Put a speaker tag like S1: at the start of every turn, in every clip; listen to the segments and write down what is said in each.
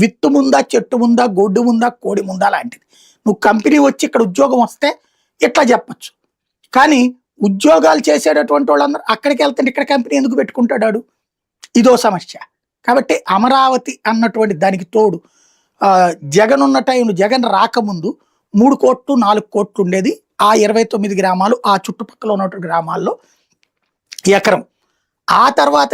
S1: విత్తు ముందా, చెట్టు ముందా, గొడ్డు ముందా, కోడి ముందా లాంటిది. నువ్వు కంపెనీ వచ్చి ఇక్కడ ఉద్యోగం వస్తే ఇట్లా చెప్పచ్చు. కానీ ఉద్యోగాలు చేసేటటువంటి వాళ్ళందరూ అక్కడికి వెళ్తుంటే ఇక్కడ కంపెనీ ఎందుకు పెట్టుకుంటాడు? ఇదో సమస్య. కాబట్టి అమరావతి అన్నటువంటి దానికి తోడు జగన్ ఉన్న టైం, జగన్ రాకముందు 3 కోట్లు 4 కోట్లు ఉండేది. ఆ 29 గ్రామాలు, ఆ చుట్టుపక్కల ఉన్నటువంటి గ్రామాల్లో ఎకరం. ఆ తర్వాత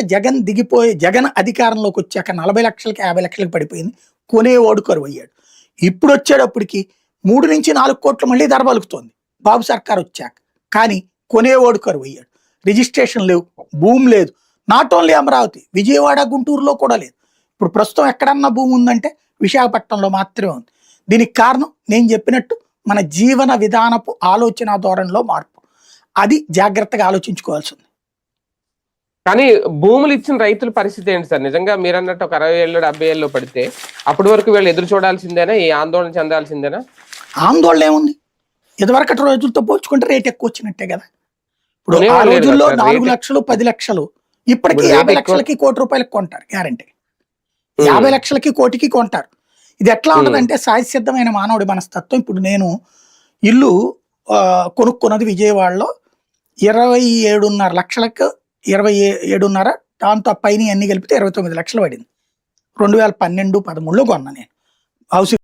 S1: జగన్ అధికారంలోకి వచ్చాక 40 లక్షలకి 50 లక్షలకి పడిపోయింది. కొనేవాడు కరువయ్యాడు. ఇప్పుడు వచ్చేటప్పటికి 3 నుంచి 4 కోట్లు మళ్ళీ ధర పలుకుతోంది బాబు సర్కార్ వచ్చాక. కానీ కొనేవాడు కరువయ్యాడు. రిజిస్ట్రేషన్ లేవు, భూమి లేదు. నాట్ ఓన్లీ అమరావతి, విజయవాడ, గుంటూరులో కూడా లేదు. ఇప్పుడు ప్రస్తుతం ఎక్కడన్నా భూమి ఉందంటే విశాఖపట్నంలో మాత్రమే ఉంది. దీనికి కారణం నేను చెప్పినట్టు మన జీవన విధానపు ఆలోచన ధోరణిలో మార్పు. అది జాగ్రత్తగా ఆలోచించుకోవాల్సింది.
S2: కానీ భూములు ఇచ్చిన రైతుల పరిస్థితి ఏంటి సార్? నిజంగా మీరు అన్నట్టు ఒక 60 ఏళ్ళు 70 ఏళ్ళు పడితే అప్పటి వరకు వీళ్ళు ఎదురు చూడాల్సిందేనా? ఈ ఆందోళన చెందాల్సిందేనా?
S1: ఆందోళన ఏముంది? ఇదివరకటి రోజులతో పోల్చుకుంటే రేట్ ఎక్కువ వచ్చినట్టే కదా. ఇప్పుడు ఆ రోజుల్లో 4 లక్షలు 10 లక్షలు, ఇప్పటికి 50 లక్షలకి కోటి రూపాయలకి కొంటారు గ్యారంటీ. 50 లక్షలకి కోటికి కొంటారు. ఇది ఎట్లా ఉంటదంటే సహజసిద్ధమైన మానవుడి మనస్తత్వం. ఇప్పుడు నేను ఇల్లు కొనుక్కున్నది విజయవాడలో 27.5 లక్షలకు, 27.5, దాంతో పైన అన్ని కలిపితే 29 లక్షలు పడింది. 2012-13లో కొన్నా నేను హౌసింగ్.